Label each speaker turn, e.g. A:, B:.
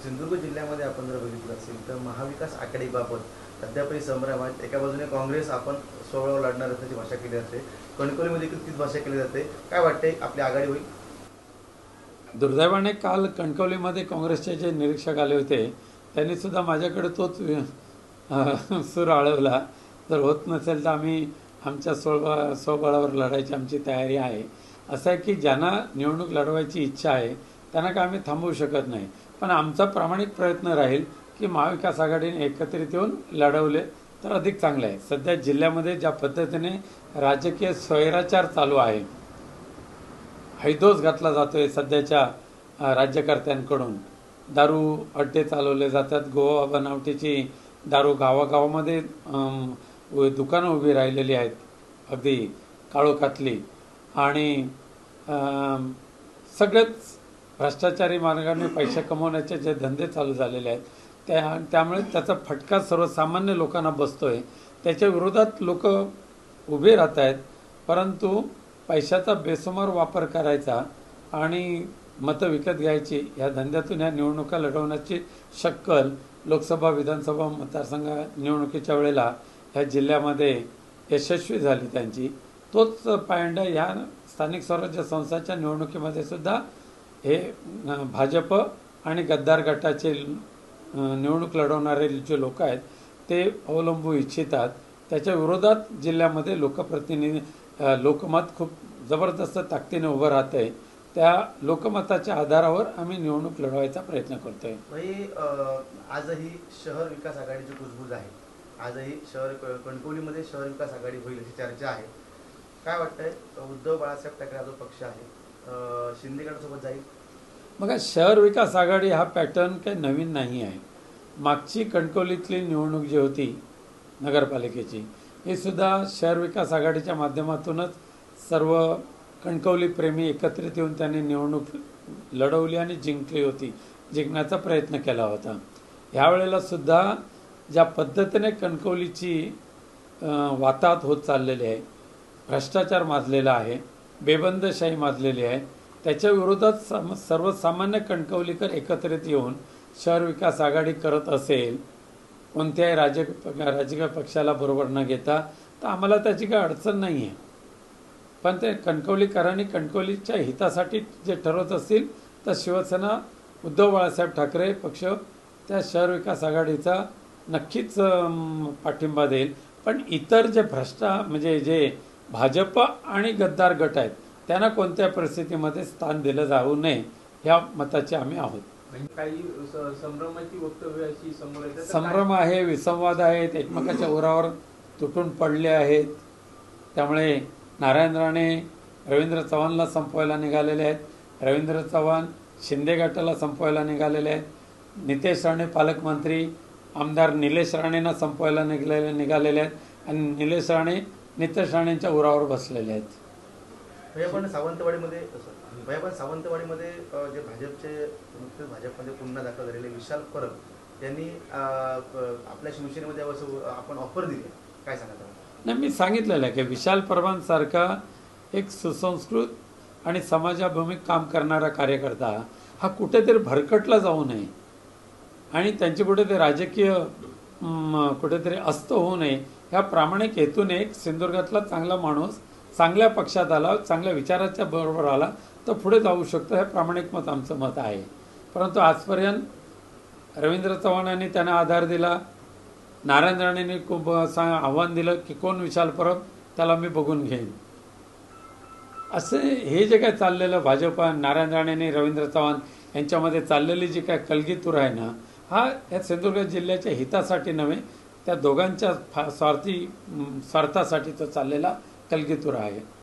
A: सिंधुदुर्ग जिल्ह्यामध्ये आपण जर बघितलं असेल तर महाविकास आघाडीबाबत अद्यापही संभ्रम आहे। एका बाजूने काँग्रेस आपण सोहळा लढणार असल्याची भाषा केली जाते, कणकवलीमध्ये तीच भाषा केली जाते। काय वाटते, आपली आघाडी होईल?
B: दुर्दैवाने काल कणकवलीमध्ये काँग्रेसचे जे निरीक्षक आले होते त्यांनी सुद्धा माझ्याकडे तोच सूर आळवला। जर होत नसेल तर आम्ही आमच्या स्वबळावर लढायची आमची तयारी आहे। असं आहे की ज्यांना निवडणूक लढवायची इच्छा आहे त्यांना काय आम्ही थांबवू शकत नाही, पण आमचा प्रामाणिक प्रयत्न राहील की महाविकास आघाडीने एकत्रित येऊन लढवले तर अधिक चांगलं आहे। सध्या जिल्ह्यामध्ये ज्या पद्धतीने राजकीय स्वैराचार चालू आहे, हैदोस घातला जातोय सध्याच्या राज्यकर्त्यांकडून, दारू अड्डे चालवले जातात, गोवा बनावटीची दारू गावागावामध्ये दुकानं उभी राहिलेली आहेत अगदी काळोखातली, आणि सगळेच भ्रष्टाचारी मार्गाने पैसे कमवण्याचे जे धंदे चालू झालेले आहेत त्यामुळे त्याचा फटका सर्वसामान्य लोकांना बसतोय। त्याच्या विरोधात लोक उभे राहत आहेत, परंतु पैशाचा बेसुमार वापर करायचा आणि मतं विकत घ्यायची या धंद्यातून ह्या निवडणुका लढवण्याची शक्कल लोकसभा विधानसभा मतदारसंघ निवडणुकीच्या वेळेला ह्या जिल्ह्यामध्ये यशस्वी झाली त्यांची। तोच पायंडा ह्या स्थानिक स्वराज्य संस्थांच्या निवडणुकीमध्ये सुद्धा हे भाजप आणि गद्दार गटाचे निवडणूक लढवणारे जे लोक आहेत ते अवलंबू इच्छितात। त्याच्या विरोधात जिल्ह्यामध्ये लोकमत खूप जबरदस्त ताकदीने उभं राहतंय। त्या लोकमताच्या आधारावर आम्ही निवडणूक लढवायचा प्रयत्न करतोय।
A: आजही शहर विकास आघाडीची कुजबूज आहे, आजही कणकवलीमध्ये शहर विकास आघाडी होईल अशी चर्चा आहे। काय वाटतंय, उद्धव बाळासाहेब ठाकरे हा जो पक्ष आहे शिंदे गटासोबत जाईल?
B: मग शहर विकास आघाडी हा पॅटर्न काही नवीन नाही आहे। मागची कणकवलीतली निवडणूक जी होती नगरपालिकेची, ही सुद्धा शहर विकास आघाडीच्या माध्यमातूनच सर्व कणकवली प्रेमी एकत्रित येऊन त्यांनी निवडणूक लढवली आणि जिंकली होती, जिंकण्याचा प्रयत्न केला होता। यावेळेला सुद्धा ज्या पद्धतीने कणकवलीची वाताहत होत चाललेली आहे, भ्रष्टाचार माजलेला आहे, बेबंदशाही माजलेली आहे, त्याच्या विरोधात सर्वसामान्य कणकवलीकर एकत्रित येऊन शहर विकास आघाडी करत असेल, कोणत्याही राजकीय पक्षाला बरोबर न घेता, तर आम्हाला त्याची काही अडचण नाही आहे। पण ते कणकवलीकरांनी कणकवलीच्या हितासाठी जे ठरवत असतील तर शिवसेना उद्धव बाळासाहेब ठाकरे पक्ष त्या शहर विकास आघाडीचा नक्कीच पाठिंबा देईल। पण इतर जे म्हणजे जे भाजप आणि गद्दार गट आहेत त्यांना कोणत्या परिस्थितीमध्ये स्थान दिलं जाऊ नये ह्या मताचे आम्ही आहोत।
A: काही संभ्रमाची वक्तव्य अशी समोर येतात,
B: संभ्रम आहे, विसंवाद आहेत, एकमेकाच्या उरावर तुटून पडले आहेत। त्यामुळे नारायण राणे रवींद्र चव्हाणला संपवायला निघालेले आहेत, रवींद्र चव्हाण शिंदे गटाला संपवायला निघालेले आहेत, नितेश राणे पालकमंत्री आमदार निलेश राणेंना संपवायला निघालेले आहेत, आणि निलेश राणे नितेश राणेंच्या उरावर बसलेले आहेत।
A: पण सावंतवाडीमध्ये जे भाजपमध्ये पुन्हा दाखल झालेले विशाल परब यांनी आपल्या शिवसेनेमध्ये आपण ऑफर दिली, काय सांगता?
B: नाही, मी सांगितलेलं आहे की विशाल परबांसारखा एक सुसंस्कृत आणि समाजाभिमुख काम करणारा कार्यकर्ता हा कुठेतरी भरकटला जाऊ नये आणि त्यांचे कुठेतरी राजकीय कुठेतरी अस्त होऊ नये ह्या प्रामाणिक हेतूने एक सिंधुदुर्गातला चांगला माणूस चांगल्या पक्षात आला, चांगल्या विचाराच्या बरोबर आला तर पुढे जाऊ शकतो, हे प्रामाणिक मत आमचं मत आहे। परंतु आजपर्यंत रवींद्र चव्हाणांनी त्यांना आधार दिला, नारायण राणेंनी खूप आव्हान दिलं की कोण विशाल परब, त्याला मी बघून घेईन। असे हे जे काय चाललेलं भाजप, नारायण राणेंनी रवींद्र चव्हाण यांच्यामध्ये चाललेली जी काय कलगीतूर आहे ना, हा या सिंधुदुर्ग जिल्ह्याच्या हितासाठी नव्हे, त्या दोघांच्या स्वार्थासाठी तो चाललेला कलगीतूर आहे।